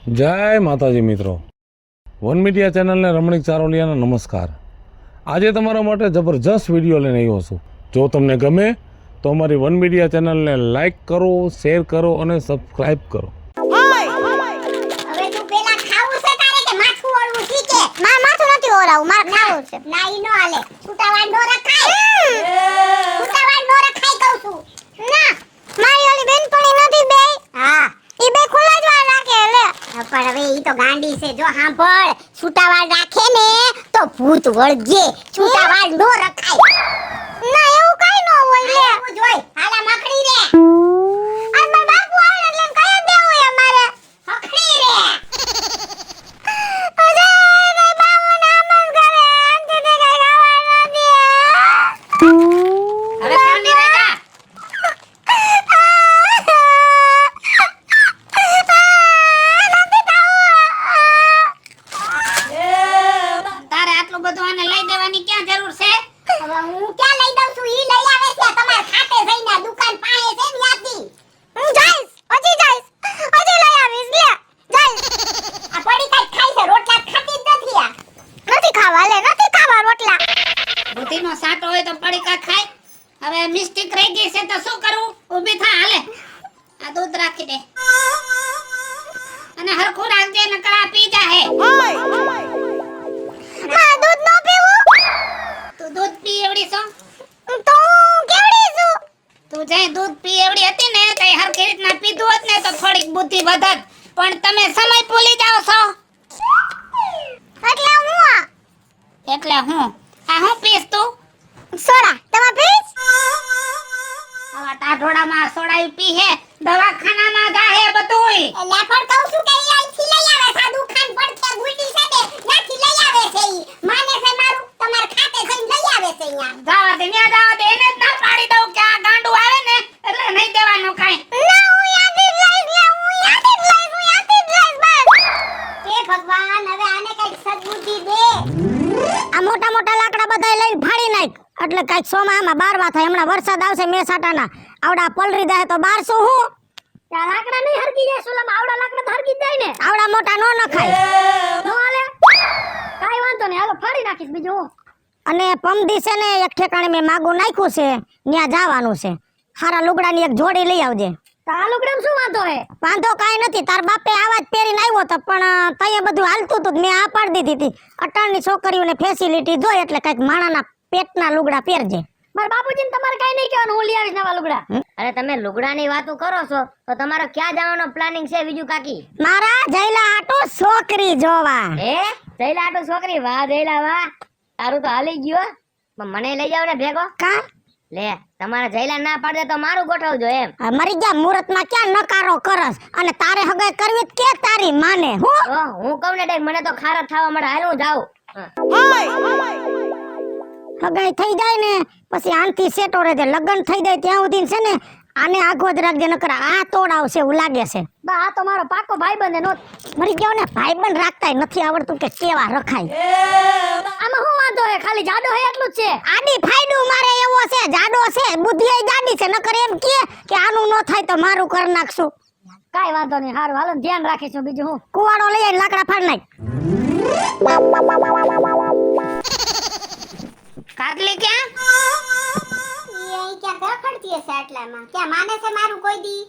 જય માતાજી મિત્રો, વન મીડિયા ચેનલને રમણીક ચારોલિયાના નમસ્કાર। આજે તમારા માટે જબરજસ્ત વિડીયો લઈને આવ્યો છું। જો તમને ગમે તો અમારી વન મીડિયા ચેનલને લાઈક કરો, શેર કરો અને સબસ્ક્રાઇબ કરો। હવે તું પેલા ખાવું છે તારે કે માથું ઓળવું શીખે? માથું નથી ઓળાવું, માર ખાવું છે। ના ઈ નો હાલે, છૂટાવાડ નો રખાય, છૂટાવાડ નો રખાય કહું છું। ના મારી ઓલી બેનપણી નથી બે, હા ઈ બે ખુલ્લા જ વાર રાખે લે। પણ હવે ઈ તો ગાંડી છે, જો સાંભળ, છૂટાવાડ રાખે ને તો ભૂત વળગે, છૂટાવાડ નો રખાય। ના એવું કઈ નો હોય લે, એવું જ હોય। હાલા મખડી રે, આ માર બાપુ આવે એટલે કઈ દેવું અમારે મખડી રે। નો સાટો હોય તો પડીકા ખાય। હવે મિસ્ટેક રહી ગઈ છે તો શું કરું? ઊભી થા, હાલે આ દૂધ રાખી દે અને હરખું રાખજે નકર આ પી જાહે। માં દૂધ નો પીવું? તું દૂધ પી એવડી છો તો કેવડી છું? તું જે દૂધ પી એવડી હતી ને તે હરખી રીતના પીધું હોત ને તો થોડીક બુદ્ધિ વધત, પણ તમે સમય ભૂલી જાવ છો। એટલે હું આ હું પીસ તું? સોડા તમે પીસ? આવા ટાઢોડામાં સોડા પી હે, દવાખાનામાં જાહે બધુંય। એટલે પણ કહું છું કે અહીંથી લઈ આવે, સાદુ ખાન પડતે ગુડી છે ને ત્યાંથી લઈ આવે છે ઈ, માને છે મારું તમાર ખાતે થઈને લઈ આવે છે અહીંયા। જાવા દે, ન્યા જાવા દે, એને જ ના પાડી દઉં કે આ ગાંડું આવે ને એટલે નહીં દેવાનું કાઈ। ના હું યાદી જ લઈશ, લે હું યાદી જ લઈશ, હું યાદી જ લઈશ બસ। હે ભગવાન, હવે આને કઈક સદબુદ્ધિ દે। આ મોટા મોટા લાકડા બધાય લઈને ફાડી નાખ, એટલે કઈક સોમામાં બારવા થાય। હમણાં વરસાદ આવશે મેસાટાના, આવડા પલરી જાય તો બારસો હું ત્યાં લાકડા નહીં હરકી જાય સોલામાં, આવડા લાકડા તો હરકી જાય ને, આવડા મોટા નો નખાય નો હાલે, કાઈ વાંધો નહીં, હાલો ફાડી નાખીશ બીજું। અને પમદી છે ને એક ઠેકાણે મેં માગું નાખ્યું છે, ત્યાં જવાનું છે, હારા લુગડાની એક જોડી લઈ આવજે। આ લુગડામાં શું વાંધો હે? વાંધો કાઈ નથી, તાર બાપે આવા જ પહેરીને આવ્યો તો, પણ તઈએ બધું હાલતું હતું મેં આ પાડી દીધી હતી। અટાણની છોકરીઓને ફેસિલિટી જોઈ એટલે કઈક માણાના પેટના લુગડા પહેરજે। મારા બાપુજીને તમારે કઈ નહીં કહેવાનું, હું લઈ આવીશ નવા લુગડા। અરે તમે લુગડાની વાતો કરો છો તો તમારો ક્યાં જવાનો પ્લાનિંગ છે બીજું કાકી? મારા જયલા આટો છોકરી જોવા। હે જયલા આટો છોકરી? વાહ જયલા વાહ, તારું તો હાલી ગયો, પણ મને લઈ જાવ ને ભેગો। કા લે તમારા જયલા ના પાડે તો મારું ગોઠવજો એમ। મરી ગયા મુહૂર્તમાં ક્યાં નકારો કરસ, અને તારે હગાઈ કરવી કે તારી માને હું? હું કહું ને મને તો ખારા થવા મળે, હાલ હું જાઉં। હગાઈ થઈ જાય ને પછી આનથી સેટો રહેજે, લગન થઈ જાય ત્યાં સુધી છે ને આને આગો જ રાખજે, નકર આ તોડાવશે એવું લાગે છે। બા આ તો મારો પાકો ભાઈબંધ નો મરી ગયો ને, ભાઈબંધ રાખતાય નથી આવડતું કે કેવા રખાય। આમાં હું વાંધો હે, ખાલી જાડો હે એટલું જ છે। આડી ફાયડું મારે એવો છે, જાડો છે, બુદ્ધિ જાડી છે, નકર એમ કે આનું ન થાય તો મારું કર નાખશું। કાઈ વાંધો નહીં, હારું હાલો ધ્યાન રાખીશું બીજું હું। કુવાડો લઈ આવીને લાકડા ફાડ નાખ। કાટલી ક્યાં? ક્યાં ગફડતી હશે આટલામાં, ક્યાં માને છે મારું કોઈ દી?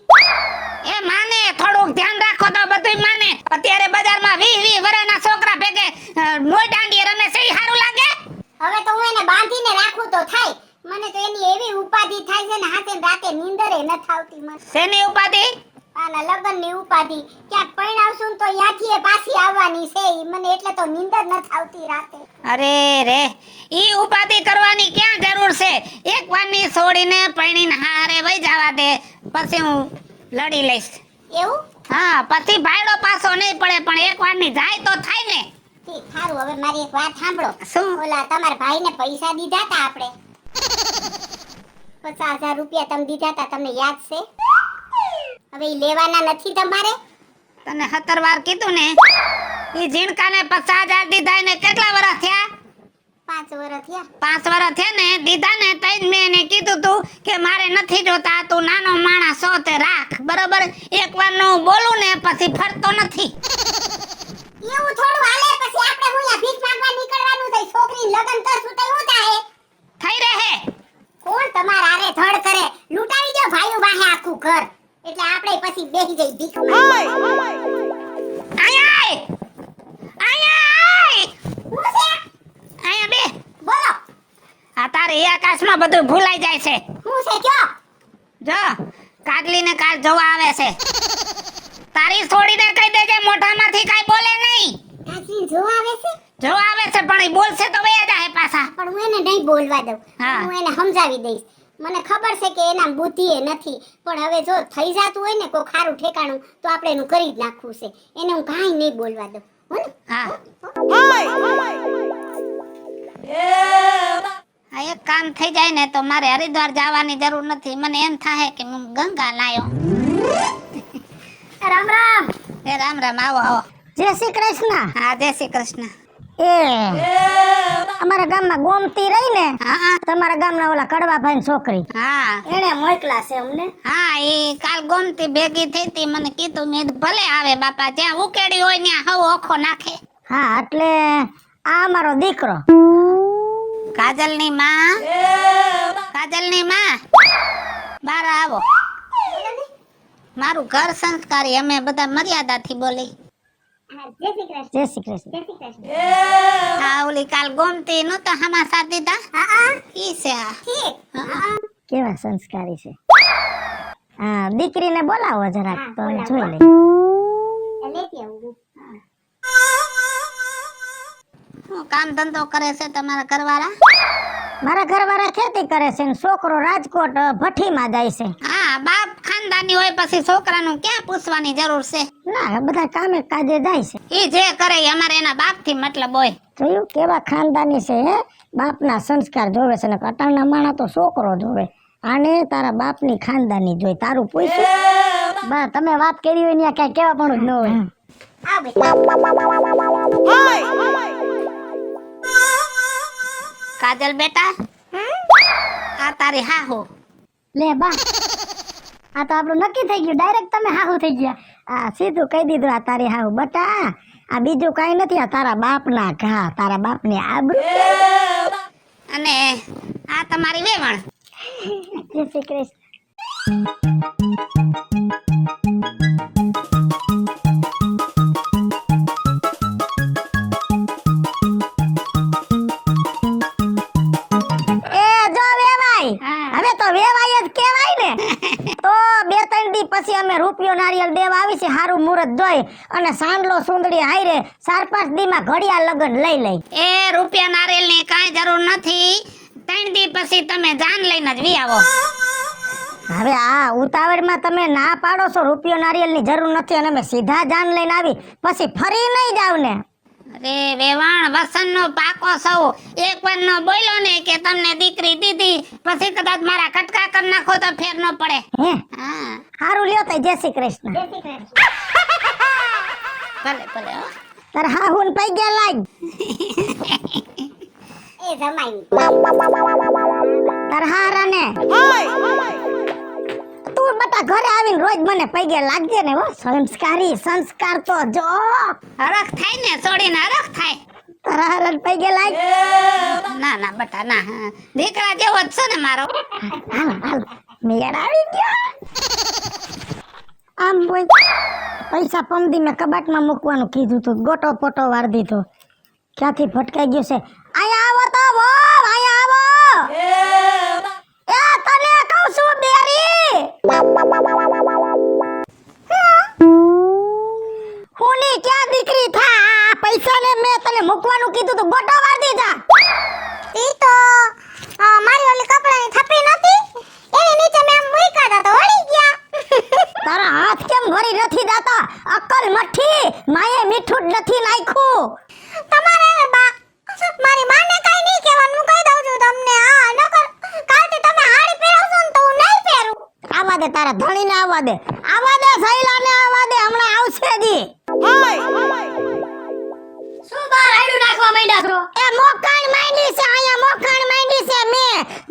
એ માને, થોડુંક ધ્યાન રાખો તો બધુંય માને। અત્યારે બજારમાં 20 વર્ષના છોકરા ભેગે મોય દાંડી રમે છે, ઈ હારું લાગે? હવે તો હું એને બાંધીને રાખું તો થાય, મને તો એની એવી ઉપાધિ થાય છે ને હાથે રાતે નીંદરે ન થાવતી મને। શેની ઉપાધિ? આના લગનની ઉપાધિ, ક્યાંક પરણાવશું તો યાથી પાછી આવવાની છે ઈ, મને એટલે તો નીંદર ન થાવતી રાતે। અરે રે, ઈ ઉપાધિ કરવાની ક્યાં જરૂર છે? એક વારની છોડીને પરણીને હારે વઈ જવા દે, પછી હું લડી લઈશ। એવું? હા, પછી ભાઈડો પાછો નહીં પડે, પણ એક વારની જાય તો થાય ને। ઠીક, સારું, હવે મારી એક વાત સાંભળો। શું? ઓલા તમારા ભાઈને પૈસા દીધા તા આપણે 50,000 રૂપિયા તમે દીધા તા, તમને યાદ છે? હવે ઈ લેવાના નથી તમારે? તને 17 વાર કીધું ને, ઈ ઝીણકાને 50,000 દીધા ને કેટલા વર્ષ થયા? 5 વર્ષ થયા। 5 વર્ષ થયા ને, દીધા ને તઈ મેં એને કીધું તું કે મારે નથી જોતા, તું નાનો માણસ છો તે રાખ, બરોબર? એક વાર નું બોલું ને પછી ફરતો નથી। એવું થોડું હાલે પછી આપણે હુંયા ભીખ માંગવા નીકળવાનું થાય છોકરી લગન કરશું તો હું થાય થઈ રહે કોણ તમાર આરે થડ કરે લૂંટાવી દો ભાઈઓ વાહે આખું ઘર એટલે આપણે પછી બેહી જઈ ભીખ માંગવા આય આય હું છે આયા બે બોલો આ તારે એ આકાશમાં બધું ભૂલાઈ જાય છે હું છે કયો જો કાજલીને કાલ જોવા આવે છે તારી છોડીને કહી દેજે મોઢામાંથી કાઈ બોલે નહીં કાકી જો આવે છે જોવા આવે છે પણ ઈ બોલશે તો વયા જાય પાછા પણ હું એને નહીં બોલવા દઉં હા. હું એને સમજાવી દઈશ મને ખબર છે કે એના બુદ્ધિ એ નથી પણ હવે જો થઈ જાતું હોય ને કોઈ ખારું ઠેકાણું તો આપણે એનું કરી જ નાખવું છે એને હું કાંઈ નહીં બોલવા દઉં હો ને હા આ એક કામ થઈ જાય ને તો મારે હરિદ્વાર જવાની જરૂર નથી મને એમ થાય કે હું ગંગા લાયો રામ રામ એ રામ રામ આવો આવો જય શ્રી કૃષ્ણ હા જય શ્રી કૃષ્ણ એ અમારા ગામમાં ગોમતી રહી ને હા હા તમારા ગામના ઓલા કડવાભાઈ છોકરી હા એને મોકલા છે અમને હા એ કાલ ગોમતી ભેગી થઈ તી મને કીધું મેં કીધું ભલે આવે બાપા જ્યાં ઉકેડી હોય ત્યાં હવ ઓખો નાખે હા એટલે આ અમારો દીકરો કાજલની માં બાર આવો મારું ઘર સંસ્કારી અમે બધા મર્યાદાથી બોલી જય શ્રી કૃષ્ણ હા ઓલી કાલ ગોમતી નો તો હમા સાથ દીધા ઈ છે આ કેવા સંસ્કારી છે હા દીકરીને બોલાવો જરાક તો જોઈ લે શું કામ ધંધો કરે છે તમારા ઘરવાળા મારા ઘરવાળા ખેતી કરે છે ને છોકરો રાજકોટ ભઠ્ઠીમાં જાય છે હા બાપ ખાનદાની હોય પછી છોકરાનું ક્યાં પૂછવાની જરૂર છે ના બધા કામે કાજે જાય છે ઈ જે કરે ઈ અમારે એના બાપથી મતલબ હોય જોયું કેવા ખાનદાની છે હે બાપના સંસ્કાર જોવે છે ને અટાણના માણા તો છોકરો જોવે આને તારા બાપની ખાનદાની જોઈ તારું પૂછ્યું બા તમે વાત કરી હોય ને કઈ કેવા પણ જ ન હોય કાજલ બેટા આ તારી હાહુ લે બા આ તો આપણું નક્કી થઈ ગયું ડાયરેક્ટ તમે હાહુ થઈ ગયા આ સીધું કહી દીધું આ તારી હાહુ બટા આ બીજું કઈ નથી આ તારા બાપના ઘા તારા બાપની આબરૂ અને આ તમારી વેવણ જય શ્રી કૃષ્ણ હવે તો વેવાય જ કહેવાય ને તો 2-3 દી પછી અમે રૂપિયો નારિયેળ દેવા આવી છે હારું મુહૂર્ત જોઈ અને સાંડલો સુંદડી હાઈરે 4-5 દી માં ઘડિયા લગન લઈ લઈ એ રૂપિયા નારિયેળ ની કાંઈ જરૂર નથી 3 દી પછી તમે જાન લઈને જ વી આવો હવે આ ઉતાવળમાં તમે ના પાડો છો રૂપિયો નારિયેળ ની જરૂર નથી અને અમે સીધા જાન લઈને આવી પછી ફરી નહીં જાવ ને અરે વેવાણ વસનનો પાકો સૌ એક વાર નો બોલ્યો ને કે તમને દીકરી દીધી પછી કદાચ મારા કટકા કરી નાખો તો ફેર ન પડે હે હા હારું લ્યો તો જય શ્રી કૃષ્ણ ભલે ભલે હો. તાર હાહુન પઈ ગયા લાગ એ જમાઈ તાર હારાને તું બટા ઘરે આવીને રોજ મને પૈગે લાગજે ને હો સંસ્કારી સંસ્કાર તો જો હરખ થાય ને છોડીને હરખ થાય તારા હારાને પૈગે લાગ ના ના બટા ના હા. દીકરા જેવો જ છે ને મારો હાલ હાલ મેળ આવી ગયો આમ બોલ પૈસા પમદી મેં કબાટમાં મૂકવાનું કીધું તું ગોટો પોટો વાર દીધો ક્યાંથી ફટકાઈ ગયો છે અહીંયા આવો તો વો અહીંયા આવો એ તને કહું છું બેરી હુની ક્યાં દીકરી થા પૈસા ને મેં તને મૂકવાનું કીધું તું ગોટો વાર દીધા ઈ તો મારી ઓલી કપડાની થપ્પી નતી એની નીચે મેં આમ મૂક્યા તો વળી ગયા તારા હાથ કેમ ભરી નથી જાતા અક્કલ મઠ્ઠી માયે મીઠું જ નથી નાખ્યું તમારે બા મારી માને કઈ નહીં કહેવાનું કહી દઉં છું તમને આ નકર કાલથી તમે હાડી પહેરવશો ને તો હું નહીં પહેરું આવા દે તારા ધણીને આવા દે સૈલાને આવા દે હમણાં આવશે જી શું બહાર આડું નાખો કરવા માંડ્યા છો? એ મોકાણ માંડી છે, અહીંયા મોકાણ માંડી છે મે.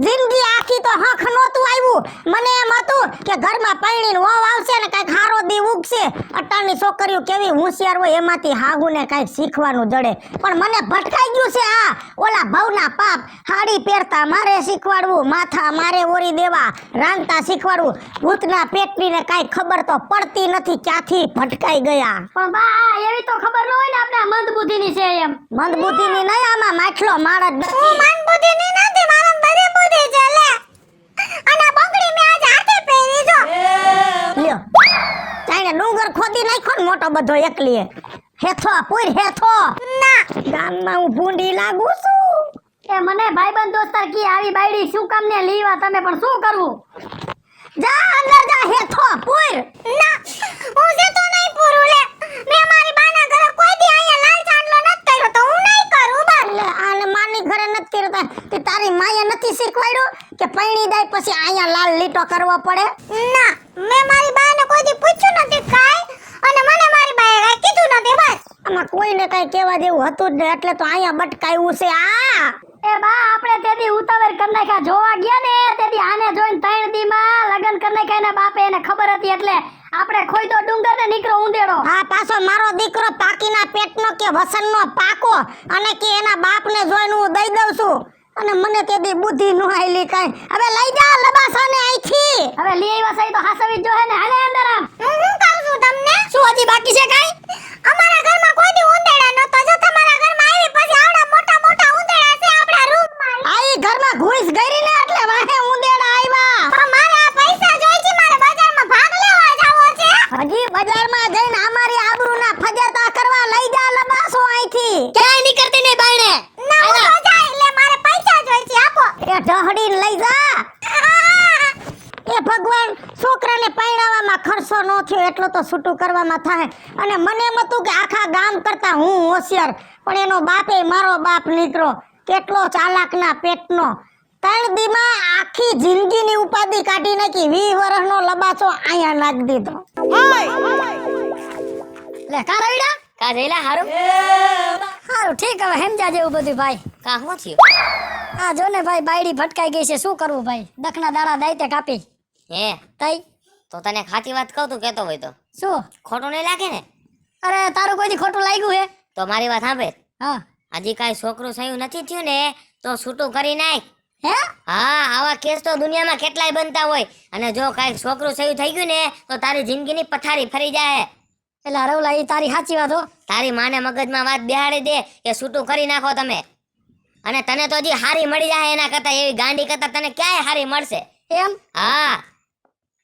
જિંદગી આખી તો હખ નહોતું આવ્યું. મને એમ હતું કે ઘરમાં પૈણીને વહુ આવશે ને કાંઈક હારો દી ઉગશે. અટાણની છોકરીઓ કેવી હોશિયાર હોય એમાંથી હાહુને કાંઈક શીખવાનું જડે. પણ મને ભટકાઈ ગયું છે આ ઓલા ભવના પાપ. હાડી પહેરતા મારે શીખવાડવું, માથા મારે ઓરી દેવા, રાંધતા શીખવાડવું. ભૂતના પેટની ને કાંઈ ખબર તો પડતી નથી ક્યાંથી ભટકાઈ ગયા. પણ બા એવી તો ખબર ન હોય ને આપણે મંદબુદ્ધિની છે એમ. મંદબુદ્ધિની નહીં, આમાં માછલો માળ જ નથી. હું મંદબુદ્ધિની નથી, મારા બધી બુદ્ધિ છે લે. અને બંગડી મે આજ હાથે પહેરી જો. લ્યો તાણે ડુંગર ખોદી નાખ્યો ને મોટો બધો એકલીએ. હેથો પૂર હેથો. ના ગામમાં હું ભૂંડી લાગુ છું. એ મને ભાઈબંધ દોસ્તાર કી આવી બાયડી શું કામ ને લીવા તમે પણ શું કરવું? જા અંદર જા હેથો પૂર. ના હું જે તો નહીં પૂરું લે. મે મારી બાના ઘરે કોઈ દી અહીંયા લાલ ચાંદલો નત કર્યો તો હું નહીં કરું બા. લે આને માની ઘરે નત કર્યો તે તારી માએ નથી શીખવાડ્યું કે પૈણી જાય પછી અહીંયા લાલ લીટો કરવો પડે? ના મે મારી બાને કોઈ દી પૂછ્યું નથી કાઈ, અને મને મારી બાએ કાઈ કીધું નથી બસ. આમાં કોઈને કાઈ કહેવા જેવું હતું જ નહીં એટલે તો અહીંયા બટકાયું છે આ. એ બા આપણે તેદી ઉતાવળ કરી નાખ્યા જોવા ગયા ને તેદી આને જોઈને 3 દી માં લગન કરી નાખ્યા એના બાપે એને ખબર હતી એટલે આપણે ખોઈ તો ડુંગર ને નીકળો ઉંદેડો. હા પાછો મારો દીકરો પાકીના પેટનો કે વસનનો પાકો અને કે એના બાપને જોઈને હું દઈ દઉં છું. અને મને તેદી બુદ્ધિ ન આઈલી કાઈ. હવે લઈ જા લબાસાને અહીંથી. હવે લઈ આવ્યા સહી તો હાસવી જ જોહે ને. હાલે અંદર આમ. હું કહું છું તમને શું હજી બાકી છે કાઈ? અમારા ઘરમાં કોઈ દી ઉંદેડા નતો. જો તમારા ઘરમાં આવી પછી આવડા મોટા મોટા ઉંદેડા છે આપણા રૂમમાં. આઈ ઘરમાં ઘૂસ ગઈ ને એટલે વાહે ઉંદેડા આવ્યા. પણ મારે આ પૈસા જોઈ છે, મારે બજારમાં ભાગ લેવા જાવો છે. હજી બજારમાં જઈને અમારી આબરૂના ફજેતા કરવા લઈ જા લબાસો અહીંથી. ક્યાંય નીકળતી નહીં બાયણે. ના હું તો જાય એટલે મારે પૈસા જોઈ છે આપો. એ ઢહડીને લઈ જા. એ ભગવાન છોકરાને પૈણાવામાં ખર્ચો ન થયો એટલો તો છૂટું કરવામાં થાય. અને મને એમ હતું કે આખા ગામ કરતા હું હોશિયાર, પણ એનો બાપે મારો બાપ નીકળો કેટલો ચાલાકના પેટનો. 3 દીમાં આખી જિંદગીની ઉપાધિ કાઢી નાખી. 20 વર્ષનો લબાસો અહીંયા નાખી દીધો. લે કા રવિડા કા જઈલા હારું હારું ઠીક. હવે સમજા જેવું બધું ભાઈ. કા હું થયું? આ જો ને ભાઈ બાયડી ભટકાઈ ગઈ છે શું કરવું ભાઈ? દખના દાડા દાયતે કાપી હે તઈ તો તને ખાતી વાત કહું તું કેતો હોય તો શું? ખોટું નહીં લાગે ને? અરે તારું કોઈ દી ખોટું લાગ્યું હે? તો મારી વાત સાંભળ. હા હજી કાંઈ છોકરું સહયું નથી થયું ને તો છૂટું કરી નાખ. હે હા આવા કેસ તો દુનિયામાં કેટલાય બનતા હોય. અને જો કાંઈક છોકરું સહયું થઈ ગયું ને તો તારી જિંદગીની પથારી ફરી જાય. એટલે રવલા એ તારી સાચી વાત હો. તારી માને મગજમાં વાત બેહાડી દે કે છૂટું કરી નાખો તમે. અને તને તો હજી હારી મળી જાય એના કરતા એવી ગાંડી કરતા તને ક્યાંય હારી મળશે. એમ હા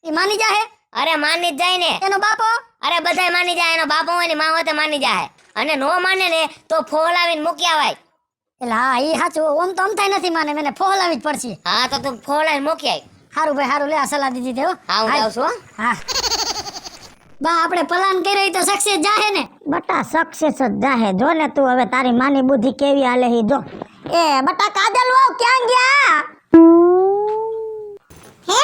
એ માની જાહે? અરે માની જ જાય ને. એનો બાપો? અરે બધાય માની જાય. એનો બાપો હોય ને માં હોય તો માની જાય. અને નો માને ને તો ફોલાવીને મૂકી આવાય. એટલે હા એ સાચું. ઓમ તો અમથાય નથી માને, મને ફોલાવી જ પડશે. હા તો તું ફોલાવીને મૂકી આય. હારું ભાઈ હારું. લે આ સલાહ દીધી તે હો. હા હું જાઉં છું હો. હા બા આપણે પ્લાન કર્યો તો સક્સેસ જાહે ને? બટા સક્સેસ જ જાહે. જો ને તું હવે તારી માની બુદ્ધિ કેવી હાલે હી જો. એ બટા કાજલ વાવ ક્યાં ગયા? હે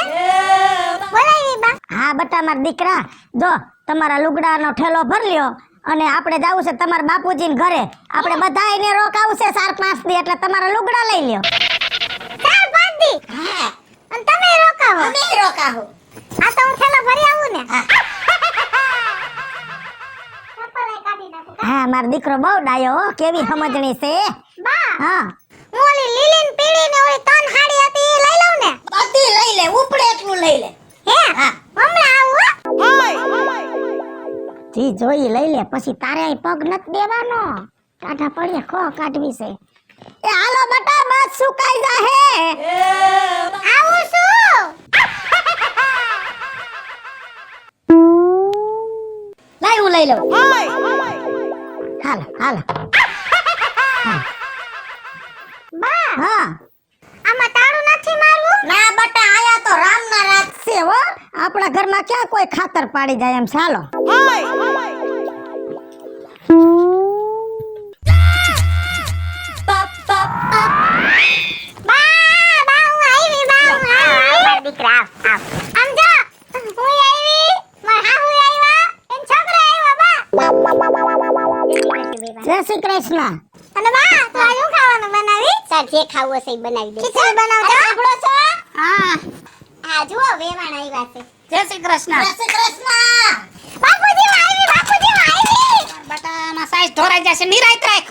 બોલાવી બા. હા બટા માર દીકરા જો તમારા લુગડાનો ઠેલો ભર લ્યો અને આપણે જાવું છે તમારા બાપુજીને ઘરે. આપણે બધા એને રોકાવું છે 4-5 દી એટલે તમારા લુગડા લઈ લ્યો. 4-5 દી? હા અને તમે રોકાવો? અમે રોકાવો. આ તો હું ઠેલો ભરી આવું ને. હા મારો દીકરો બહુ ડાયો હો. કેવી સમજણી છે બા. હા હું ઓલી લીલી ને પીળી ને ઓલી 3 હાડી હતી એ લઈ લઉં ને? બધી લઈ લે, ઉપડે એટલું લઈ લે. હે હા હમણાં આવું હો. જી જોઈ લઈ લે પછી તારે અહીં પગ નત દેવાનો. કાઢા પડે ખો કાઢવી છે. એ હાલો બટા બસ સુકાઈ જાહે. આવું છું. લાય હું લઈ લઉં. હાલો હાલો. બા હા આમાં તાળું નથી મારવું? ના બટા આયા તો રામના રાત છે હો. આપણા ઘરમાં ક્યાં કોઈ ખાતર પાડી જાય એમ. ચાલો જય શ્રી કૃષ્ણ. અને બા તું આ શું ખાવાનું બનાવી? તાર જે ખાવું હશે એ બનાવી દે. ખીચડી બનાવજો. સાંભળો છો? હા આ જુઓ વેવાણ આવ્યા છે. જય શ્રી કૃષ્ણ. જય શ્રી કૃષ્ણ. બાપુજી આવી. બટામાં સાઈઝ ઢોરાઈ જશે નિરાયત રાખ.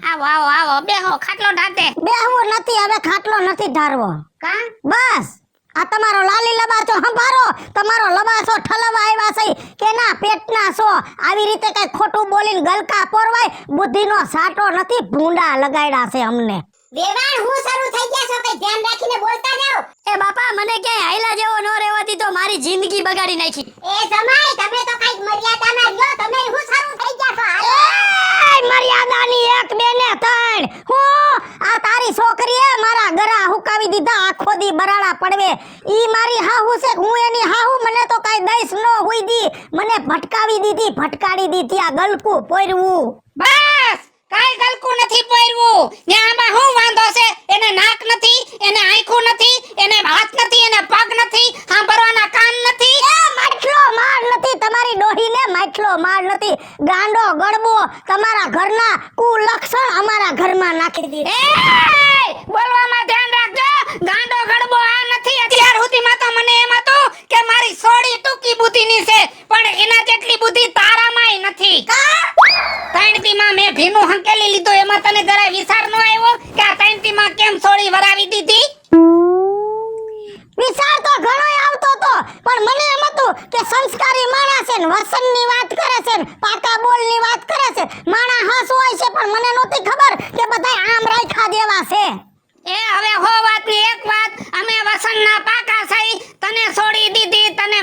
આવો આવો આવો બેહો ખાટલો ઢાતે. બેહવું નથી, હવે ખાટલો નથી ધારવો. કા બસ આ તમારો લાલી લબાસો સંભારો, તમારો લબાસો ઠલવા આવ્યા છે કે ના પેટના છો. આવી રીતે કઈ ખોટું બોલીને ગલકા પોરવાય, બુદ્ધિનો સાટો નથી, ભૂંડા લગાડ્યા છે અમને. વેવાણ હું શરૂ થઈ ગયા છો, કઈ ધ્યાન રાખીને બોલતા જાઓ. એ બાપા મને ક્યાંય હાયલા જેવો ન રહેવા દીધો, મારી જિંદગી બગાડી નાખી. એ જમાઈ તમે તો કઈક મર્યાદામાં રહ્યો. તમે હું શરૂ થઈ ગયા છો. હાલો. એ મર્યાદાની એક બે ને ત્રણ. હું આ તારી છોકરીએ મારા ગરા હુકાવી દીધા, આખો દી બરાડા પડવે. ઈ મારી હાહુ છે, હું એની હાહુ. મને તો કઈ દઈશ નો હુઈ દી, મને ભટકાવી દીધી, ભટકાડી દીધી. આ ગલકું પોરવું. બસ કાઈ ગલકું નથી પોરવું. ને આમાં હું વાંધો છે? એને નાક નથી, એને આંખું નથી, એને હાથ નથી, એને પગ નથી, સાંભળવાના કાન નથી. માટલો માર નથી તમારી ડોહીને, માટલો માર નથી. ગાંડો ગડબો તમારા ઘરના કુલક્ષણ અમારા ઘરમાં નાખી દીધી. એય! બોલવામાં ધ્યાન રાખજો. ગાંડો ગડબો આ નથી. અત્યાર સુધીમાં તો મને એમ હતું કે મારી સોડી ટૂંકી બુદ્ધિની છે, પણ એના જેટલી બુદ્ધિ તારામાંય નથી. તૈણતીમાં મેં ભીનું હંકેલી લીધું, એમાં તને જરા વિચાર ન આવ્યો કે આ તૈણતીમાં કેમ સોડી વરાવી દીધી? વિચાર તો ઘણોય આવતો તો, પણ મને એમ હતું કે સંસ્કારી માણસ છે ને વસનની વાત કરે છે ને પાકા બોલની વાત કરે છે. માણા હાસ હોય છે, પણ મને નહોતી ખબર કે બધાય આમ રાખ્યા દેવા છે. એ હવે હો વાતની એક વાત, અમે વસનના પાકા થઈ, તને છોડી દીધી, તને